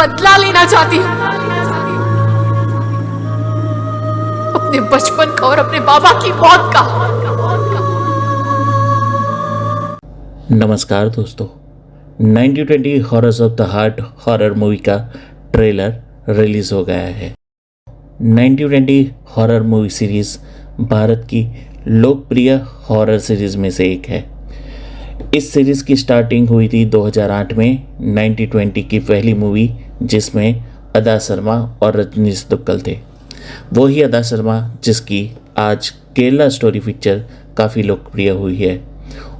बदला लेना चाहती हूँ अपने बचपन का और अपने बाबा की मौत का। नमस्कार दोस्तों, 1920 horrors of the heart horror movie का ट्रेलर रिलीज हो गया है। 1920 हॉरर मूवी सीरीज भारत की लोकप्रिय हॉरर सीरीज में से एक है। इस सीरीज की स्टार्टिंग हुई थी 2008 में 1920 की पहली मूवी, जिसमें अदा शर्मा और रजनीश दुग्गल थे। वही अदा शर्मा जिसकी आज केरला स्टोरी पिक्चर काफ़ी लोकप्रिय हुई है।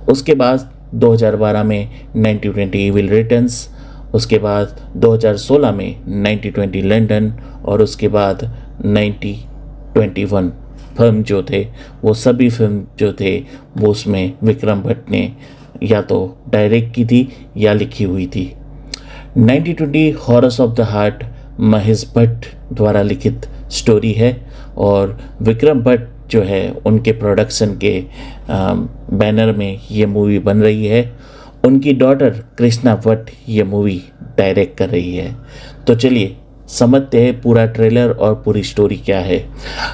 उसके बाद 2012 में 1920 इविल रिटर्न्स, उसके बाद 2016 में 1920 लंदन और उसके बाद 1921 फिल्म जो थे वो सभी फिल्म जो थे वो उसमें विक्रम भट्ट ने या तो डायरेक्ट की थी या लिखी हुई थी। 1920 horrors of the heart Mahesh Bhatt द्वारा लिखित स्टोरी है और विक्रम भट्ट जो है उनके प्रोडक्शन के बैनर में ये मूवी बन रही है। उनकी डॉटर कृष्णा भट्ट ये मूवी डायरेक्ट कर रही है। तो चलिए समझते हैं पूरा ट्रेलर और पूरी स्टोरी क्या है।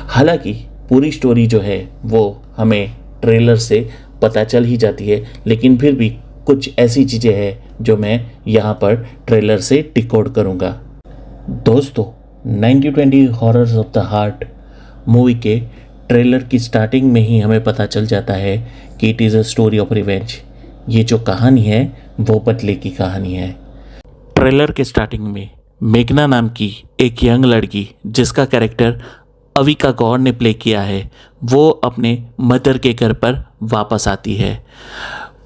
हालांकि पूरी स्टोरी जो है वो हमें ट्रेलर से पता चल ही जाती है, लेकिन फिर भी कुछ ऐसी चीज़ें हैं जो मैं यहाँ पर ट्रेलर से डिकोड करूँगा। दोस्तों, 1920 horrors of the heart movie के ट्रेलर की स्टार्टिंग में ही हमें पता चल जाता है कि it is a story of revenge. ये जो कहानी है वो बदले की कहानी है। ट्रेलर के स्टार्टिंग में मेघना नाम की एक यंग लड़की, जिसका कैरेक्टर अविका गौर ने प्ले किया है, वो अपने मदर के घर पर वापस आती है।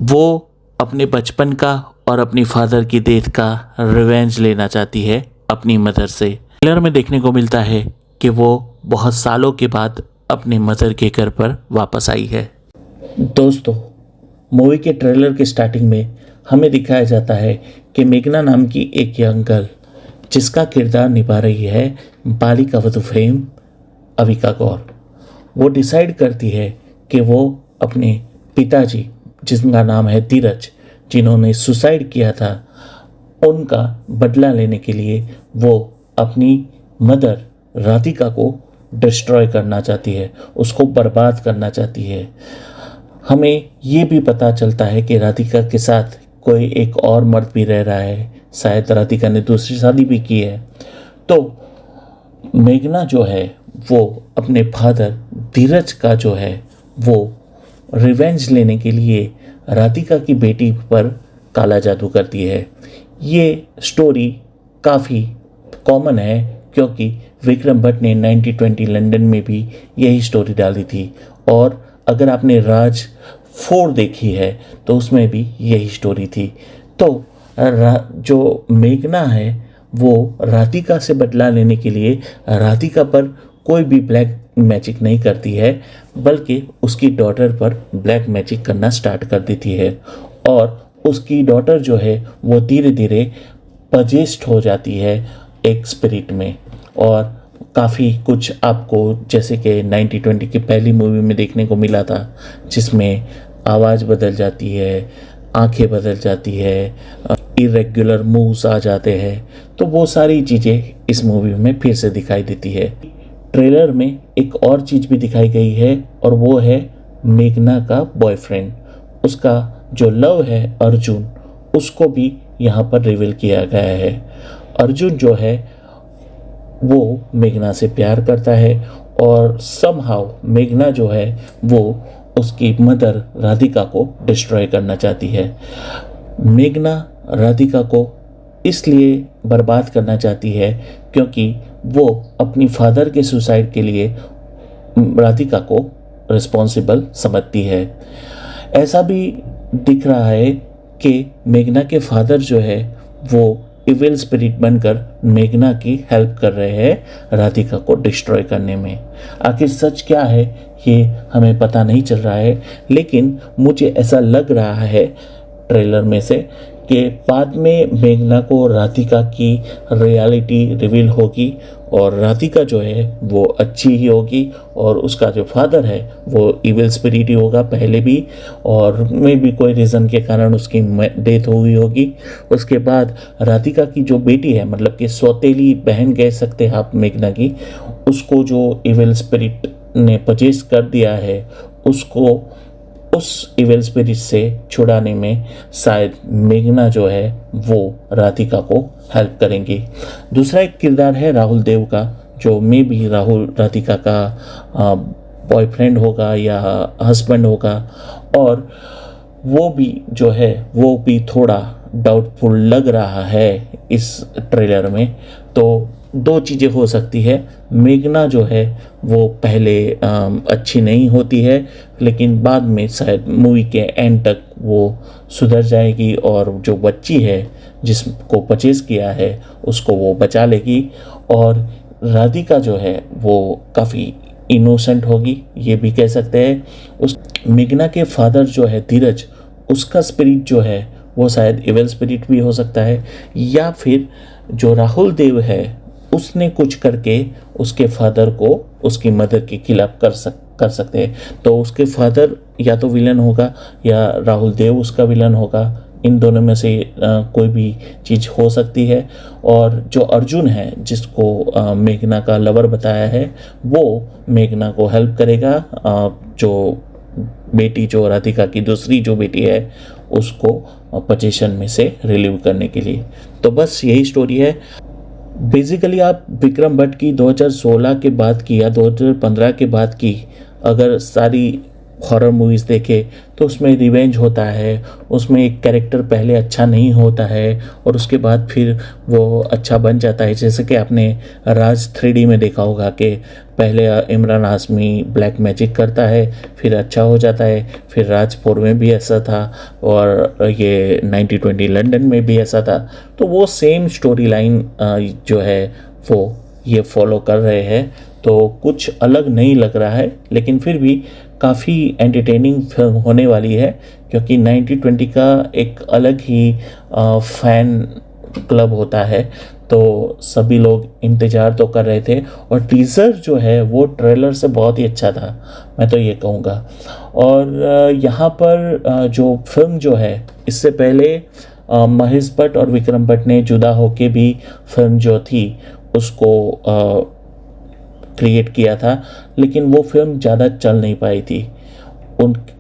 वो अपने बचपन का और अपनी फादर की डेथ का रिवेंज लेना चाहती है अपनी मदर से। ट्रेलर में देखने को मिलता है कि वो बहुत सालों के बाद अपने मदर के घर पर वापस आई है। दोस्तों, मूवी के ट्रेलर के स्टार्टिंग में हमें दिखाया जाता है कि मेघना नाम की एक यंग गर्ल, जिसका किरदार निभा रही है बालिका वधू फेम अविका गौर, वो डिसाइड करती है कि वो अपने पिताजी, जिनका नाम है धीरज, जिन्होंने सुसाइड किया था, उनका बदला लेने के लिए वो अपनी मदर राधिका को डिस्ट्रॉय करना चाहती है, उसको बर्बाद करना चाहती है। हमें ये भी पता चलता है कि राधिका के साथ कोई एक और मर्द भी रह रहा है, शायद राधिका ने दूसरी शादी भी की है। तो मेघना जो है वो अपने फादर धीरज का जो है वो रिवेंज लेने के लिए राधिका की बेटी पर काला जादू करती है। ये स्टोरी काफ़ी कॉमन है क्योंकि विक्रम भट्ट ने 1920 लंदन में भी यही स्टोरी डाली थी, और अगर आपने राज 4 देखी है तो उसमें भी यही स्टोरी थी। तो जो मेघना है वो राधिका से बदला लेने के लिए राधिका पर कोई भी ब्लैक मैजिक नहीं करती है, बल्कि उसकी डॉटर पर ब्लैक मैजिक करना स्टार्ट कर देती है, और उसकी डॉटर जो है वो धीरे धीरे पजेस्ट हो जाती है एक स्पिरिट में। और काफ़ी कुछ आपको जैसे कि 1920 की पहली मूवी में देखने को मिला था, जिसमें आवाज़ बदल जाती है, आंखें बदल जाती है, इरेगुलर मूव्स आ जाते हैं। तो वो सारी चीज़ें इस मूवी में फिर से दिखाई देती है। ट्रेलर में एक और चीज़ भी दिखाई गई है और वो है मेघना का बॉयफ्रेंड, उसका जो लव है अर्जुन, उसको भी यहाँ पर रिवील किया गया है। अर्जुन जो है वो मेघना से प्यार करता है और समहाउ मेघना जो है वो उसकी मदर राधिका को डिस्ट्रॉय करना चाहती है। मेघना राधिका को इसलिए बर्बाद करना चाहती है क्योंकि वो अपनी फादर के सुसाइड के लिए राधिका को रिस्पॉन्सिबल समझती है। ऐसा भी दिख रहा है कि मेघना के फादर जो है वो इविल स्पिरिट बनकर मेघना की हेल्प कर रहे हैं राधिका को डिस्ट्रॉय करने में। आखिर सच क्या है ये हमें पता नहीं चल रहा है, लेकिन मुझे ऐसा लग रहा है ट्रेलर में से कि बाद में मेघना को राधिका की रियलिटी रिवील होगी और राधिका जो है वो अच्छी ही होगी और उसका जो फादर है वो इविल स्पिरिट ही होगा पहले भी, और में भी कोई रीज़न के कारण उसकी डेथ हुई होगी। उसके बाद राधिका की जो बेटी है, मतलब कि सौतेली बहन कह सकते हैं आप मेघना की, उसको जो इविल स्पिरिट ने पजेस कर दिया है, उसको उस इविल स्पिरिट से छुड़ाने में शायद मेघना जो है वो राधिका को हेल्प करेंगी। दूसरा एक किरदार है राहुल देव का, जो मे भी राहुल राधिका का बॉयफ्रेंड होगा या हस्बैंड होगा, और वो भी जो है वो भी थोड़ा डाउटफुल लग रहा है इस ट्रेलर में। तो दो चीज़ें हो सकती है, मेघना जो है वो पहले अच्छी नहीं होती है, लेकिन बाद में शायद मूवी के एंड तक वो सुधर जाएगी और जो बच्ची है जिसको परचेज किया है उसको वो बचा लेगी, और राधिका जो है वो काफ़ी इनोसेंट होगी, ये भी कह सकते हैं। उस मेघना के फादर जो है धीरज, उसका स्पिरिट जो है वो शायद इविल स्पिरिट भी हो सकता है, या फिर जो राहुल देव है उसने कुछ करके उसके फादर को उसकी मदर के खिलाफ कर सकते हैं। तो उसके फादर या तो विलन होगा या राहुल देव उसका विलन होगा, इन दोनों में से कोई भी चीज़ हो सकती है। और जो अर्जुन है जिसको मेघना का लवर बताया है, वो मेघना को हेल्प करेगा जो बेटी, जो राधिका की दूसरी जो बेटी है, उसको पोजीशन में से रिलीव करने के लिए। तो बस यही स्टोरी है। बेसिकली आप विक्रम भट्ट की 2016 के बाद की या 2015 के बाद की अगर सारी हॉरर मूवीज़ देखे तो उसमें रिवेंज होता है, उसमें एक कैरेक्टर पहले अच्छा नहीं होता है और उसके बाद फिर वो अच्छा बन जाता है। जैसे कि आपने राज 3D में देखा होगा कि पहले इमरान हाशमी ब्लैक मैजिक करता है, फिर अच्छा हो जाता है, फिर राज 4 में भी ऐसा था और ये 90-20 लंदन में भी ऐसा था। तो वो सेम स्टोरी लाइन जो है वो ये फॉलो कर रहे हैं, तो कुछ अलग नहीं लग रहा है, लेकिन फिर भी काफ़ी एंटरटेनिंग फिल्म होने वाली है, क्योंकि 90-20 का एक अलग ही फैन क्लब होता है। तो सभी लोग इंतज़ार तो कर रहे थे और टीज़र जो है वो ट्रेलर से बहुत ही अच्छा था, मैं तो ये कहूँगा। और यहाँ पर जो फिल्म जो है, इससे पहले महेश भट्ट और विक्रम भट्ट ने जुदा होके भी फिल्म जो थी उसको क्रिएट किया था, लेकिन वो फिल्म ज़्यादा चल नहीं पाई थी।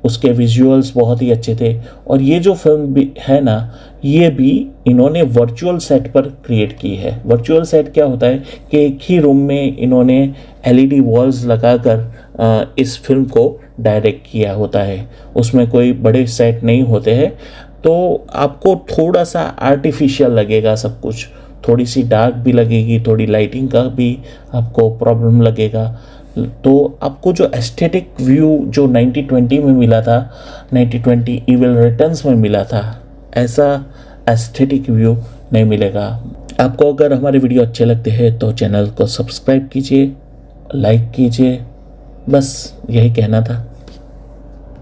उसके विजुअल्स बहुत ही अच्छे थे। और ये जो फिल्म भी है ना, ये भी इन्होंने वर्चुअल सेट पर क्रिएट की है। वर्चुअल सेट क्या होता है कि एक ही रूम में इन्होंने LED वॉल्स लगाकर इस फिल्म को डायरेक्ट किया होता है। उसमें कोई बड़े सेट नहीं होते हैं, तो आपको थोड़ा सा आर्टिफिशियल लगेगा सब कुछ, थोड़ी सी डार्क भी लगेगी, थोड़ी लाइटिंग का भी आपको प्रॉब्लम लगेगा। तो आपको जो एस्थेटिक व्यू जो 90-20 में मिला था, 90-20 इविल रिटर्न्स में मिला था, ऐसा एस्थेटिक व्यू नहीं मिलेगा। आपको अगर हमारे वीडियो अच्छे लगते हैं तो चैनल को सब्सक्राइब कीजिए, लाइक कीजिए, बस यही कहना था।